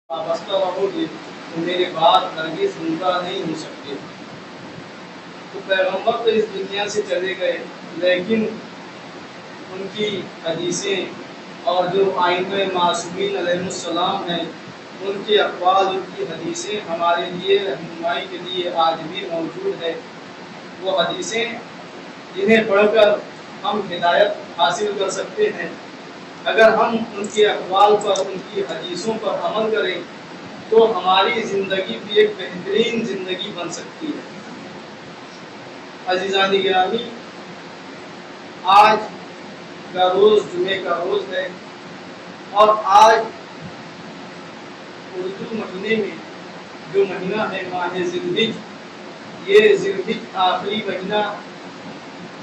وابستہ رہو گے تو میری بات ہرگز گمراہ نہیں ہو سکتے۔ تو پیغمبر تو اس دنیا سے چلے گئے، لیکن ان کی حدیثیں اور جو ائمہ معصومین علیہ السلام ہیں، ان کے اقوال، ان کی حدیثیں ہمارے لیے رہنمائی کے لیے آج بھی موجود ہے۔ وہ حدیثیں جنہیں پڑھ کر ہم ہدایت حاصل کر سکتے ہیں۔ اگر ہم ان کے اقوال پر، ان کی حدیثوں پر عمل کریں تو ہماری زندگی بھی ایک بہترین زندگی بن سکتی ہے۔ عزیزان گرامی، آج کا روز جمعے کا روز ہے، اور آج اردو مہینے میں جو مہینہ ہے ماہ ذی الحجہ، یہ ذی الحجہ آخری مہینہ،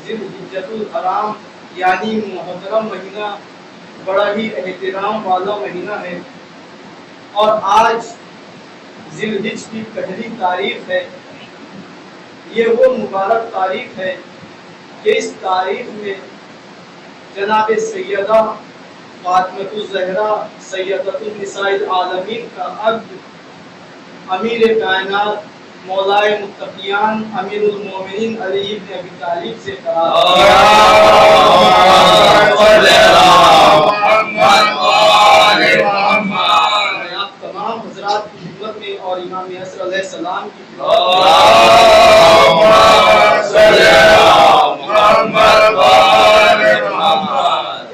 ذی الحجۃ الحرام یعنی محترم مہینہ، بڑا ہی احترام والا مہینہ ہے۔ اور آج ذی الحجہ کی پہلی تاریخ ہے۔ یہ وہ مبارک تاریخ ہے کہ اس تاریخ میں جناب سیدہ فاطمۃ الزہرا سیدۃ النساء العالمین کا عقد امیر کائنات مولائے متقیان امیر المومنین علی بن ابی طالب سے آپ تمام حضرات کی خدمت میں اور امام حسن علیہ السلام کی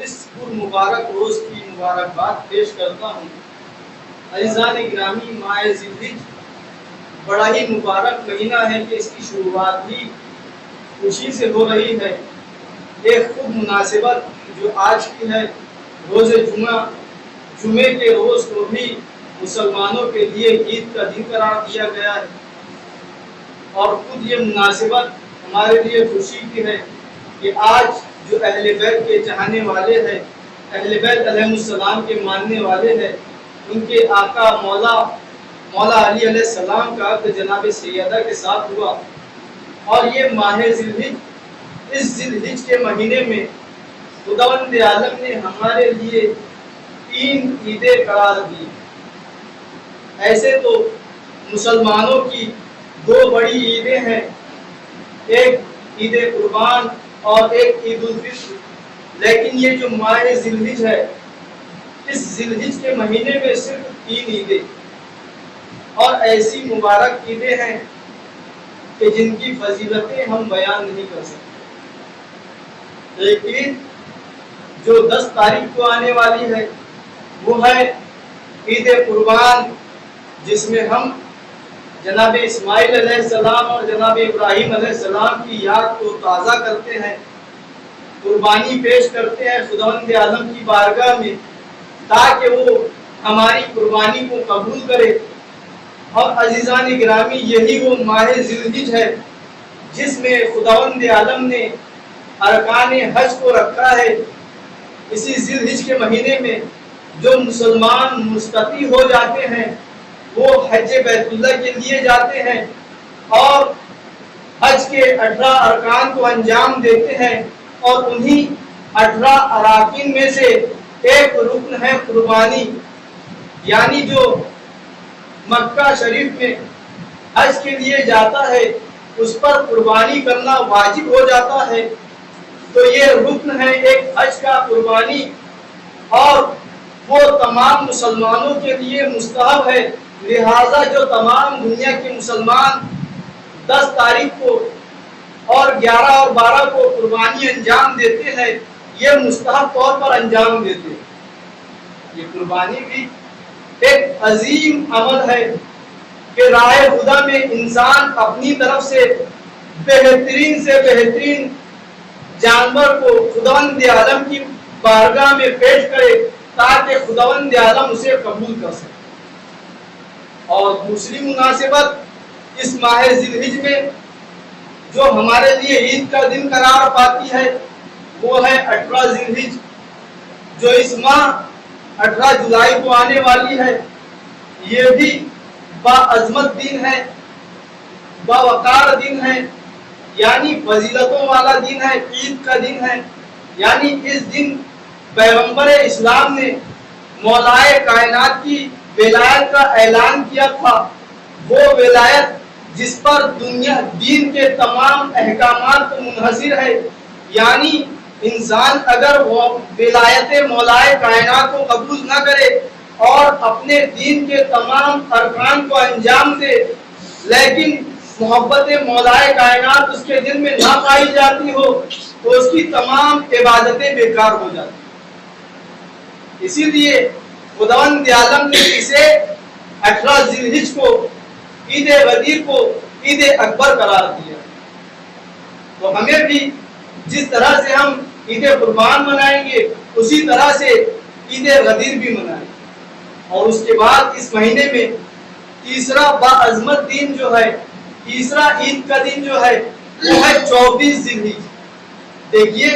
اس پر مبارک روز کی مبارکباد پیش کرتا ہوں۔ عزیزان گرامی، ماہ ذی الحجہ بڑا ہی مبارک مہینہ ہے کہ اس کی شروعات بھی خوشی سے ہو رہی ہے۔ ایک خوب مناسبت جو آج کی ہے، روز جمعہ، جمعے کے روز کو بھی مسلمانوں کے لیے عید کا دن قرار دیا گیا ہے، اور خود یہ مناسبت ہمارے لیے خوشی کی ہے کہ آج جو اہل بیت کے چاہنے والے ہیں، اہل بیت علیہ السلام کے ماننے والے ہیں، ان کے آقا مولا علی علیہ السلام کا عقد جناب سیدہ کے ساتھ ہوا۔ اور یہ ماہ ذی الحجہ، اس ذی الحجہ کے مہینے میں خداوند عالم نے ہمارے لیے 3 عیدیں قرار دی۔ ایسے تو مسلمانوں کی 2 بڑی عیدیں ہیں، ایک عید قربان اور ایک عید الفطر، لیکن یہ جو ماہ ذی الحجہ ہے، اس ذی الحجہ کے مہینے میں صرف 3 عیدیں، اور ایسی مبارک عیدیں ہیں کہ جن کی فضیلتیں ہم بیان نہیں کر سکتے۔ ایک عید جو 10 تاریخ کو آنے والی ہے، وہ ہے عید قربان، جس میں ہم جناب اسماعیل علیہ السلام اور جناب ابراہیم علیہ السلام کی یاد کو تازہ کرتے ہیں، قربانی پیش کرتے ہیں خداوند عالم کی بارگاہ میں، تاکہ وہ ہماری قربانی کو قبول کرے۔ اور عزیزان گرامی، یہی وہ ماہ ذی الحجہ ہے جس میں خداوند عالم نے ارکان حج کو رکھا ہے۔ اسی ذی الحجہ کے مہینے میں جو مسلمان مستطیع ہو جاتے ہیں، وہ حج بیت اللہ کے لیے جاتے ہیں اور حج کے 18 ارکان کو انجام دیتے ہیں، اور انہی 18 اراکین میں سے ایک رکن ہے قربانی، یعنی جو مکہ شریف میں حج کے لیے جاتا ہے اس پر قربانی کرنا واجب ہو جاتا ہے۔ تو یہ رکن ہے ایک حج کا قربانی، اور وہ تمام مسلمانوں کے لیے مستحب ہے۔ لہذا جو تمام دنیا کے مسلمان 10 تاریخ کو اور 11 اور 12 کو قربانی انجام دیتے ہیں، یہ مستحب طور پر انجام دیتے ہیں۔ یہ قربانی بھی ایک عظیم عمل ہے کہ راہ خدا میں انسان اپنی طرف سے بہترین جانور کو خداوند عالم کی بارگاہ میں پیش کرے تاکہ خداوند عالم اسے قبول کر سکے۔ اور دوسری مناسبت اس ماہ ذی الحجہ میں جو ہمارے لیے عید کا دن قرار پاتی ہے، وہ ہے 18 ذی الحجہ، جو اس ماہ 18 جولائی کو آنے والی ہے۔ یہ بھی باعظمت دن ہے، باوقار دن ہے، یعنی فضیلتوں والا دن ہے، عید کا دن ہے۔ یعنی اس دن پیغمبر اسلام نے مولائے کائنات کی ولایت کا اعلان کیا تھا، وہ ولایت جس پر دنیا دین کے تمام احکامات منحصر ہے. یعنی انسان اگر وہ ولایت مولائے کائنات کو قبول نہ کرے اور اپنے دین کے تمام ارکان کو انجام دے، لیکن محبت مولائے کائنات اس کے دل میں نہ پائی جاتی ہو، تو اس کی تمام عبادتیں بیکار ہو جاتی. اسی لیے خداوند عالم نے اسے 18 ذی الحجہ کو، عید غدیر کو عید اکبر قرار دیا. تو ہمیں بھی جس طرح سے ہم عید قربان منائیں گے، اسی طرح سے عید غدیر بھی منائیں. اور اس کے بعد اس مہینے میں تیسرا باعظمت دن جو ہے، تیسرا عید کا دن جو ہے، وہ ہے 24 ذی الحجہ. دیکھیے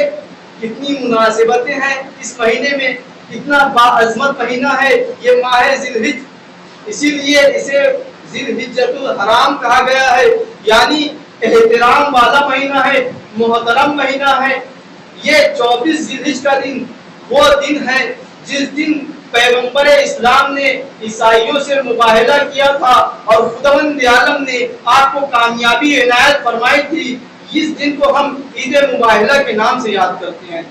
کتنی مناسبتیں ہیں اس مہینے میں، کتنا باعظمت مہینہ ہے یہ ماہ ذی الحجہ. اسی لیے اسے ذی الحجۃ الحرام کہا گیا ہے، یعنی احترام والا مہینہ ہے، محترم مہینہ ہے. یہ 24 ذی الحجہ کا دن وہ دن ہے جس دن پیغمبر اسلام نے عیسائیوں سے مباہلہ کیا تھا اور خداوند عالم نے آپ کو کامیابی عنایت فرمائی تھی. اس دن کو ہم عید مباہلہ کے نام سے یاد کرتے ہیں.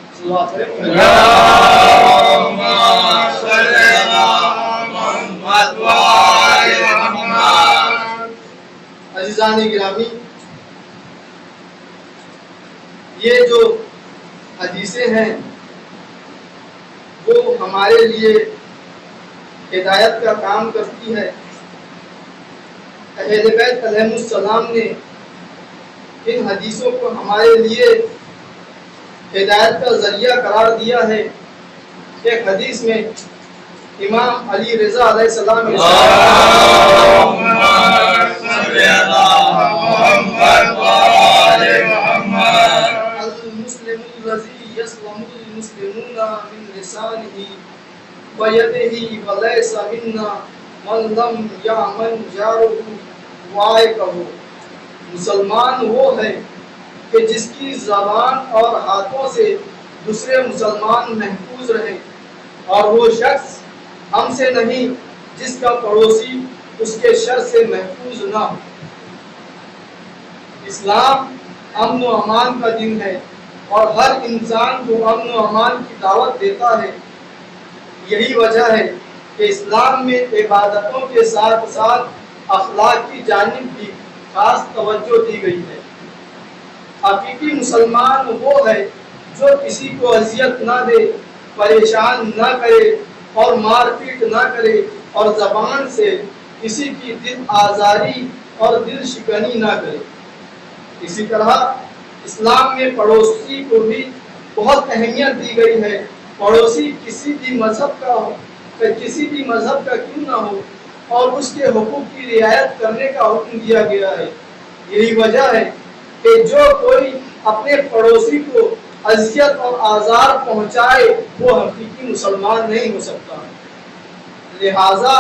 عزیزان گرامی، یہ جو حدیثیں ہیں وہ ہمارے لیے ہدایت کا کام کرتی ہے. اہل بیت علیہ السلام نے ان حدیثوں کو ہمارے لیے ہدایت کا ذریعہ قرار دیا ہے. ایک حدیث میں امام علی رضا علیہ السلام المسلم الذي يسلم المسلمون من لسانه ويده وليس منا من لم يأمن جاره وعائقه. مسلمان وہ ہے کہ جس کی زبان اور ہاتھوں سے دوسرے مسلمان محفوظ رہے، اور وہ شخص ہم سے نہیں جس کا پڑوسی اس کے شر سے محفوظ نہ ہو. اسلام امن و امان کا دن ہے اور ہر انسان کو امن و امان کی دعوت دیتا ہے. یہی وجہ ہے کہ اسلام میں عبادتوں کے ساتھ ساتھ اخلاق کی جانب بھی خاص توجہ دی گئی ہے. حقیقی مسلمان وہ ہے جو کسی کو اذیت نہ دے، پریشان نہ کرے اور مار پیٹ نہ کرے، اور زبان سے کسی کی دل آزاری اور دل شکنی نہ کرے. اسی طرح اسلام میں پڑوسی کو بھی بہت اہمیت دی گئی ہے. پڑوسی کسی بھی مذہب کا ہو، کسی بھی مذہب کا کیوں نہ ہو، اور اس کے حقوق کی رعایت کرنے کا حکم دیا گیا ہے. یہی وجہ ہے کہ جو کوئی اپنے پڑوسی کو اذیت اور آزار پہنچائے وہ حقیقی مسلمان نہیں ہو سکتا. لہذا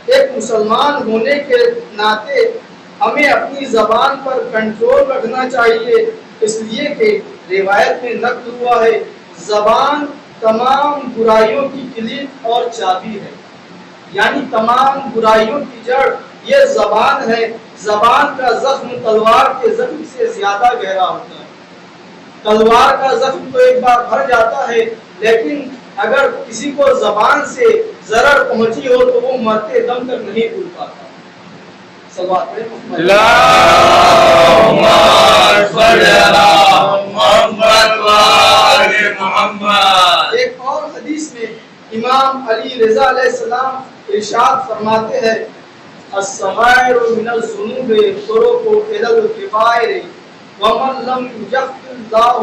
ایک مسلمان ہونے کے ناطے ہمیں اپنی زبان پر کنٹرول رکھنا چاہیے، اس لیے کہ روایت میں نقل ہوا ہے زبان تمام برائیوں کی کلید اور چابی ہے. یعنی تمام برائیوں کی جڑ یہ زبان ہے. زبان کا زخم تلوار کے زخم سے زیادہ گہرا ہوتا ہے. تلوار کا زخم تو ایک بار بھر جاتا ہے، لیکن اگر کسی کو زبان سے ضرر پہنچی ہو تو وہ مرتے دم تک نہیں بھول پاتا. ایک اور حدیث میں امام علی رضا علیہ السلام ارشاد فرماتے ہیں الصغائر من الذنوب طرق الى الكبائر ومن لم يغفر الله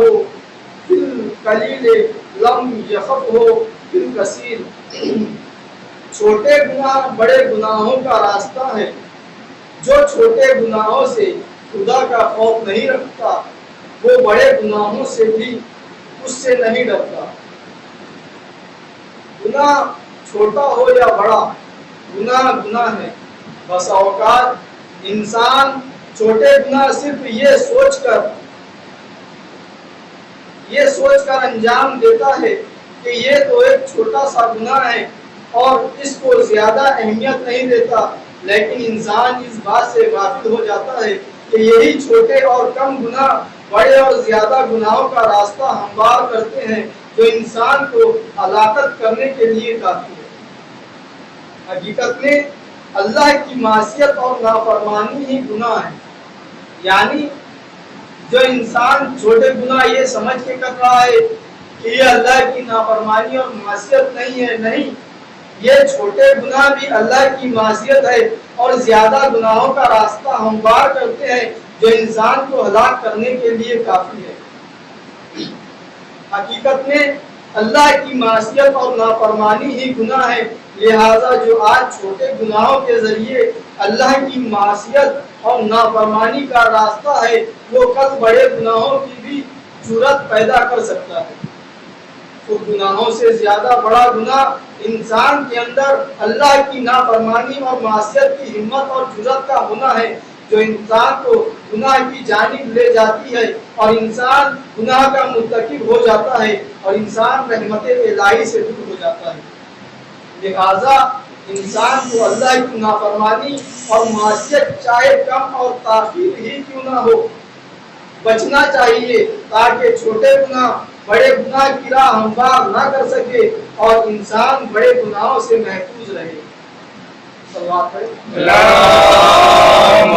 في القليل لم يخفه في الكثير. چھوٹے گناہ بڑے گناہوں کا راستہ ہے. جو چھوٹے گناہوں سے خدا کا خوف نہیں رکھتا وہ بڑے گناہوں سے بھی اس سے نہیں ڈرتا. گناہ چھوٹا ہو یا بڑا، گناہ گناہ ہے. بس اوقات انسان چھوٹے گناہ صرف یہ سوچ کر انجام دیتا ہے کہ یہ تو ایک چھوٹا سا گناہ ہے، اور اس کو زیادہ اہمیت نہیں دیتا، لیکن انسان اس بات سے غافل ہو جاتا ہے کہ یہی چھوٹے اور کم گناہ بڑے اور زیادہ گناہوں کا راستہ ہموار کرتے ہیں جو انسان کو ہلاکت کرنے کے لیے کافی ہے۔ حقیقت میں اللہ کی معصیت اور نافرمانی ہی گناہ ہے، یعنی جو انسان چھوٹے گناہ یہ سمجھ کے کر رہا ہے کہ یہ اللہ کی نافرمانی اور معصیت نہیں ہے، نہیں، یہ چھوٹے گناہ بھی اللہ کی معصیت ہے اور زیادہ گناہوں کا راستہ ہموار کرتے ہیں جو انسان کو ہلاک کرنے کے لیے کافی ہے۔ حقیقت میں اللہ کی معصیت اور نافرمانی ہی گناہ ہے، لہذا جو آج چھوٹے گناہوں کے ذریعے اللہ کی معصیت اور نافرمانی کا راستہ ہے وہ کل بڑے گناہوں کی بھی جرأت پیدا کر سکتا ہے۔ تو گناہوں سے زیادہ بڑا گناہ انسان کے اندر اللہ کی نافرمانی اور معصیت کی ہمت اور جرأت کا ہونا ہے جو انسان کو گناہ کی جانب لے جاتی ہے اور انسان گناہ کا مرتکب ہو جاتا ہے اور انسان رحمت الہی سے دور ہو جاتا ہے۔ لہذا انسان کو اللہ کی نافرمانی اور معصیت چاہے کم اور تاخیر ہی کیوں نہ ہو بچنا چاہیے تاکہ چھوٹے گناہ بڑے گناہ کی راہ ہموار نہ کر سکے اور انسان بڑے گناہوں سے محفوظ رہے۔ صلوات پڑھیں۔ اللہم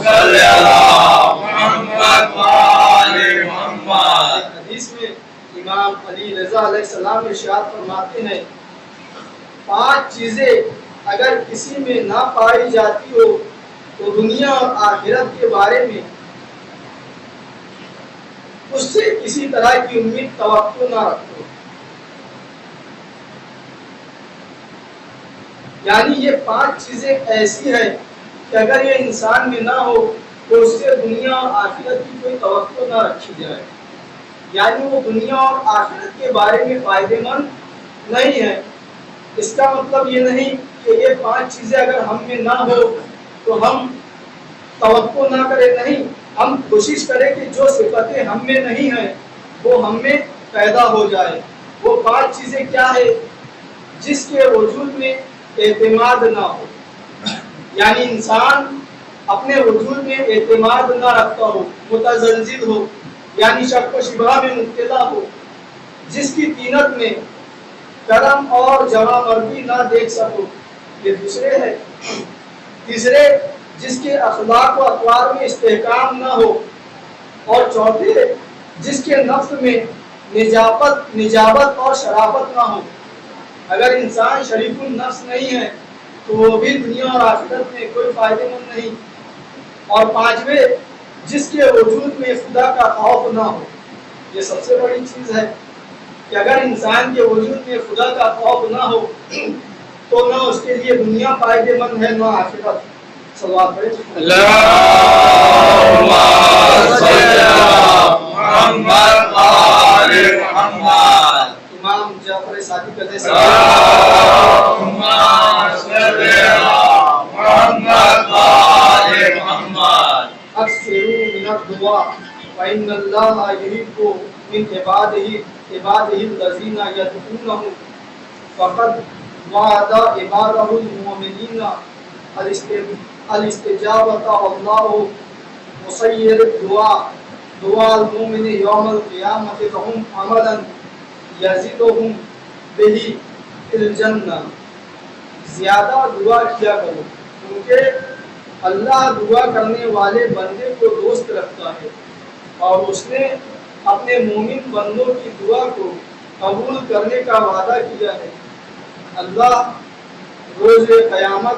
صلی علی محمد وآل محمد۔ حدیث میں امام علی رضا علیہ السلام ارشاد فرماتے ہیں 5 چیزیں اگر کسی میں نہ پائی جاتی ہو تو دنیا اور آخرت کے بارے میں اس سے کسی طرح کی امید توقع نہ رکھو۔ یعنی یہ 5 چیزیں ایسی ہیں کہ اگر یہ انسان میں نہ ہو تو اس سے دنیا اور آخرت کی کوئی توقع نہ رکھی جائے، یعنی وہ دنیا اور آخرت کے بارے میں فائدے مند نہیں ہے۔ اس کا مطلب یہ نہیں کہ یہ 5 چیزیں اگر ہم میں نہ ہو تو ہم توقع نہ کریں، نہیں، ہم کوشش کریں کہ جو صفتیں ہم میں نہیں ہیں وہ ہم میں پیدا ہو جائے۔ وہ 5 چیزیں کیا ہے؟ جس کے وجود میں اعتماد نہ ہو، یعنی انسان اپنے وجود میں اعتماد نہ رکھتا ہو، متزلزل ہو، یعنی شک و شبہ میں مبتلا ہو، جس کی طینت میں کرم اور جواں مردی نہ دیکھ سکو، یہ دوسرے ہے۔ تیسرے، جس کے اخلاق و اطوار میں استحکام نہ ہو، اور چوتھے، جس کے نفس میں نجابت اور شرافت نہ ہو۔ اگر انسان شریف النفس نہیں ہے تو وہ بھی دنیا اور آخرت میں کوئی فائدے مند نہیں۔ اور 5ویں، جس کے وجود میں خدا کا خوف نہ ہو۔ یہ سب سے بڑی چیز ہے کہ اگر انسان کے وجود میں خدا کا خوف نہ ہو تو نہ اس کے لیے دنیا فائدے مند ہے نہ آخرت۔ صلوات پڑھیں۔ اللہم صلی علی محمد وآل محمد۔ امام جعفر صادق علیہ السلام صلی علی محمد وآل محمد۔ اکثروا من الدعاء فإن اللہ یحب من عبادہ الذین یدعونہ فقد وعد عبادہ المؤمنین الاستجابۃ واللہ مسیر دعاء المؤمن یوم القیامۃ لهم عملا یزیدهم بہ فی الجنہ۔ زیادہ دعا کیا کرو کیونکہ اللہ دعا کرنے والے بندے کو دوست رکھتا ہے اور اس نے اپنے مومن بندوں کی دعا کو قبول کرنے کا وعدہ کیا ہے۔ اللہ روز قیامت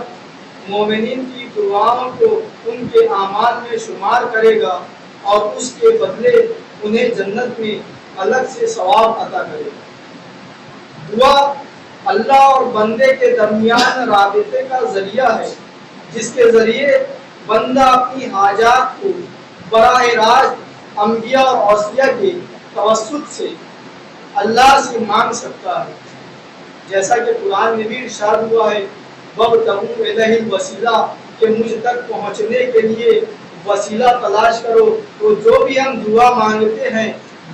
مومنین کی دعاؤں کو ان کے اعمال میں شمار کرے گا اور اس کے بدلے انہیں جنت میں الگ سے ثواب عطا کرے گا۔ دعا اللہ اور بندے کے درمیان رابطے کا ذریعہ ہے جس کے ذریعے بندہ اپنی حاجات کو براہ راست انبیاء اور اوصیاء کے توسط سے اللہ سے مانگ سکتا ہے، جیسا کہ قرآن میں بھی ارشاد ہوا ہے وَابْتَغُوا إِلَيْهِ الْوَسِيلَةَ کہ مجھ تک پہنچنے کے لیے وسیلہ تلاش کرو۔ تو جو بھی ہم دعا مانگتے ہیں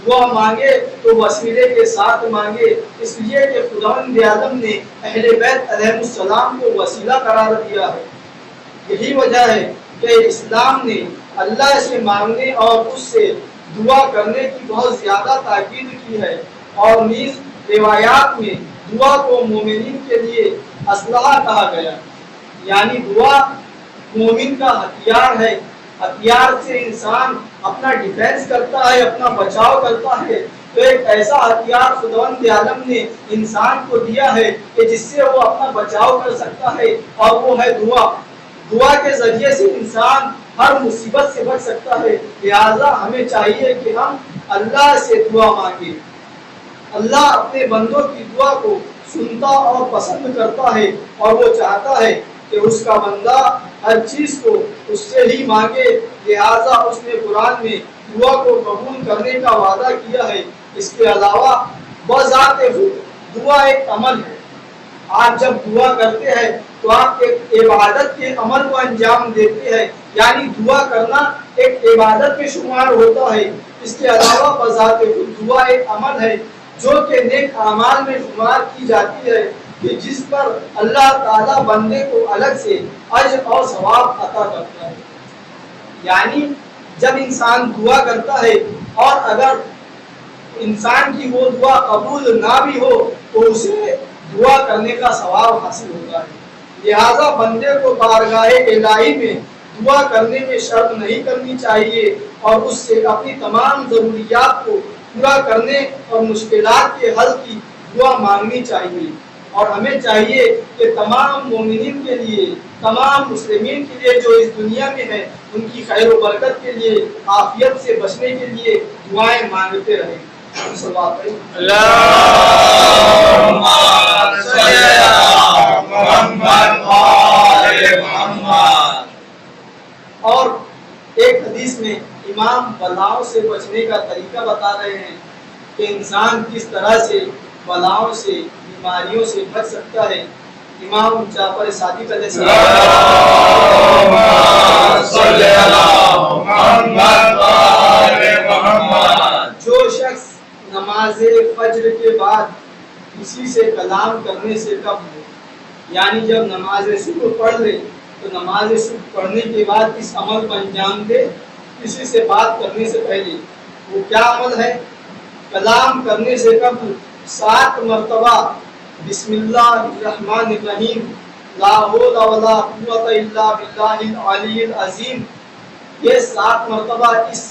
دعا مانگے تو وسیلے کے ساتھ مانگے، اس لیے کہ خداوند عالم نے اہل بیت علیہ السلام کو وسیلہ قرار دیا ہے۔ یہی وجہ ہے کہ اسلام نے اللہ سے مانگنے اور اس سے دعا کرنے کی بہت زیادہ تاکید کی ہے، اور نیز روایات میں دعا کو مومنین کے لیے اسلحہ کہا گیا، یعنی دعا مومن کا ہتھیار ہے۔ ہتھیار سے انسان اپنا ڈیفینس کرتا ہے، اپنا بچاؤ کرتا ہے، تو ایک ایسا ہتھیار خداوند عالم نے انسان کو دیا ہے کہ جس سے وہ اپنا بچاؤ کر سکتا ہے، اور وہ ہے دعا۔ دعا کے ذریعے سے انسان ہر مصیبت سے بچ سکتا ہے۔ لہذا ہمیں چاہیے کہ ہم اللہ سے دعا مانگیں۔ اللہ اپنے بندوں کی دعا کو سنتا اور پسند کرتا ہے، اور وہ چاہتا ہے کہ اس کا بندہ ہر چیز کو اس سے ہی مانگے۔ لہذا اس نے قرآن میں دعا کو قبول کرنے کا وعدہ کیا ہے۔ اس کے علاوہ بذات خود دعا ایک عمل ہے۔ آپ جب دعا کرتے ہیں تو آپ ایک عبادت کے عمل کو انجام دیتے ہیں، یعنی دعا کرنا ایک عبادت میں شمار ہوتا ہے۔ اس کے علاوہ بذات خود دعا ایک عمل ہے جو کہ نیک اعمال میں شمار کی جاتی ہے، کہ جس پر اللہ تعالیٰ بندے کو الگ سے اجر اور ثواب عطا کرتا ہے۔ یعنی جب انسان دعا کرتا ہے اور اگر انسان کی وہ دعا قبول نہ بھی ہو تو اسے دعا کرنے کا ثواب حاصل ہوتا ہے۔ لہذا بندے کو بارگاہ الہی میں دعا کرنے میں شرم نہیں کرنی چاہیے، اور اس سے اپنی تمام ضروریات کو پورا کرنے اور مشکلات کے حل کی دعا مانگنی چاہیے۔ اور ہمیں چاہیے کہ تمام مومنین کے لیے، تمام مسلمین کے لیے جو اس دنیا میں ہے، ان کی خیر و برکت کے لیے، عافیت سے بچنے کے لیے دعائیں مانگتے رہیں۔ اور ایک حدیث میں امام بلاؤں سے بچنے کا طریقہ بتا رہے ہیں کہ انسان کس طرح سے بلاؤں سے، بیماریوں سے بچ سکتا ہے۔ امام جعفر صادق علیہ السلام جو شخص نماز فجر کے بعد کسی سے کلام کرنے سے قبل ہو، یعنی جب نماز صبح پڑھ لے تو نماز صبح پڑھنے کے بعد اس عمل کو انجام دے، کسی سے بات کرنے سے پہلے۔ وہ کیا عمل ہے؟ کلام کرنے سے قبل 7 مرتبہ بسم اللہ الرحمن الرحیم، لا حول ولا قوت الا باللہ العلی العظیم، یہ 7 مرتبہ اس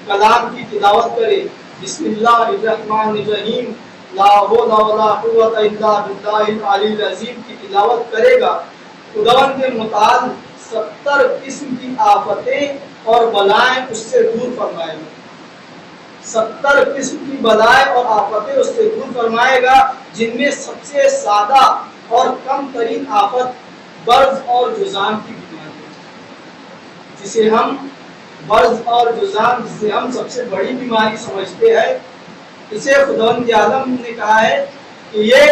کلام کی تلاوت کرے۔ بسم اللہ الرحمن الرحیم، لا حول ولا قوت الا باللہ العلی العظیم کی تلاوت کرے گا، خداوند متعال 70 قسم کی آفتیں اور بلائیں اس سے دور فرمائے گا۔ 70 قسم کی بلائیں اور آفتیں اس سے دور فرمائے گا، جن میں سب سے سادہ اور کم ترین آفت برز اور جذام کی بیماری ہے، جسے ہم برز اور جذام، جسے ہم سب سے بڑی بیماری سمجھتے ہیں، اسے خداوند عالم نے کہا ہے کہ یہ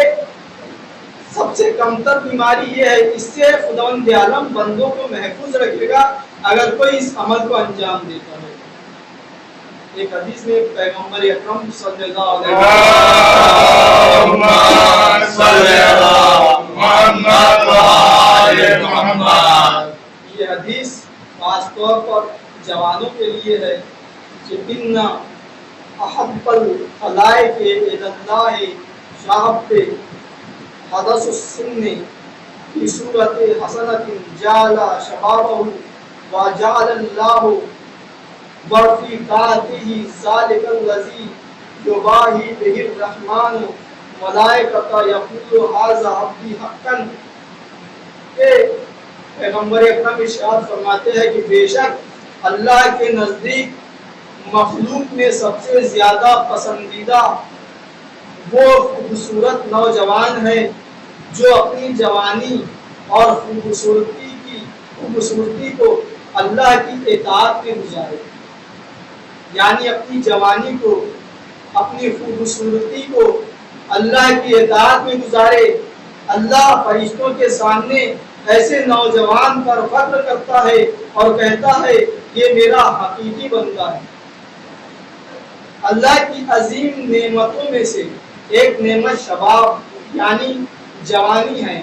سب سے کم تر بیماری یہ ہے، اس سے خداوند عالم بندوں کو محفوظ رکھے گا اگر کوئی اس عمل کو انجام دیتا ہے۔ ایک حدیث میں پیغمبر اکرم صلی اللہ علیہ وسلم، یہ حدیث خاص طور پر جوانوں کے لیے ہے کہ ان احب الخلائق الی اللہ شاب حدث السن فی صورت حسنۃ جعل شبابہ وجعل اللہ برفقاتہ ذلک الذی یباہی بہ الرحمن ملائکۃ یقول ھذا عبدی حقا، کہ پیغمبر اکرم ارشاد فرماتے ہیں کہ بے شک اللہ کے نزدیک مخلوق میں سب سے زیادہ پسندیدہ وہ خوبصورت نوجوان ہے جو اپنی جوانی اور خوبصورتی کو اللہ کی اطاعت میں گزارے، یعنی اپنی جوانی کو، اپنی خوبصورتی کو اللہ کی اطاعت میں گزارے۔ اللہ فرشتوں کے سامنے ایسے نوجوان پر فخر کرتا ہے اور کہتا ہے یہ میرا حقیقی بندہ ہے۔ اللہ کی عظیم نعمتوں میں سے ایک نعمت شباب یعنی جوانی ہے،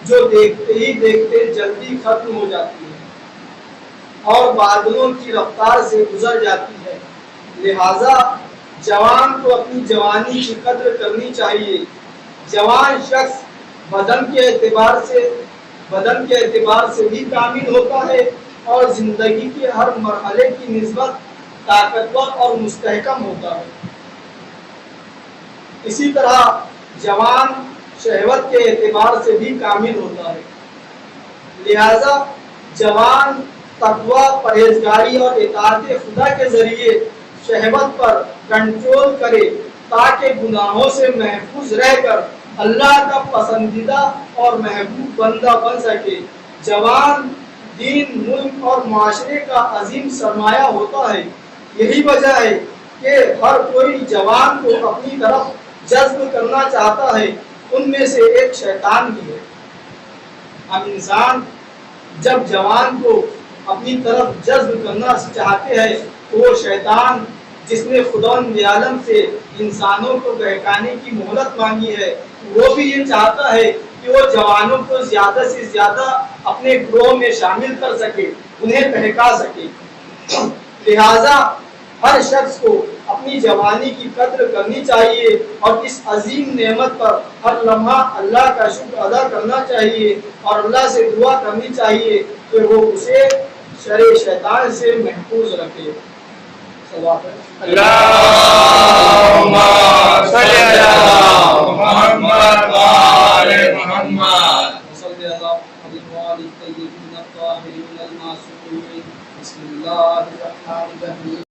جو دیکھتے ہی دیکھتے جلدی ختم ہو جاتی ہے اور بادلوں کی رفتار سے گزر جاتی ہے۔ لہذا جوان کو اپنی جوانی کی قدر کرنی چاہیے۔ جوان شخص بدن کے اعتبار سے بھی کامل ہوتا ہے اور زندگی کے ہر مرحلے کی نسبت طاقتور اور مستحکم ہوتا ہے۔ اسی طرح جوان شہوت کے اعتبار سے بھی کامل ہوتا ہے۔ لہذا جوان تقویٰ، پرہیزگاری اور اطاعت خدا کے ذریعے شہوت پر کنٹرول کرے تاکہ گناہوں سے محفوظ رہ کر اللہ کا پسندیدہ اور محبوب بندہ بن سکے۔ جوان دین، ملک اور معاشرے کا عظیم سرمایہ ہوتا ہے۔ یہی وجہ ہے کہ ہر کوئی جوان کو اپنی طرف جذب کرنا چاہتا ہے، ان میں سے ایک شیطان بھی ہے۔ اب انسان جب جوان کو اپنی طرف جذب کرنا چاہتے ہیں تو وہ شیطان جس نے خداوند عالم سے انسانوں کو بہکانے کی مہلت مانگی ہے، وہ بھی یہ چاہتا ہے کہ وہ جوانوں کو زیادہ سے زیادہ اپنے گروہ میں شامل کر سکے، انہیں بہکا سکے۔ لہذا ہر شخص کو اپنی جوانی کی قدر کرنی چاہیے اور اس عظیم نعمت پر ہر لمحہ اللہ کا شکر ادا کرنا چاہیے اور اللہ سے دعا کرنی چاہیے کہ وہ اسے شر شیطان سے محفوظ رکھے۔ اللہم صلی علی محمد و آل محمد۔ صلی اللہ علیہ وآلہ الطیبین الطاہرین المعصومین۔ بسم اللہ الرحمن الرحیم۔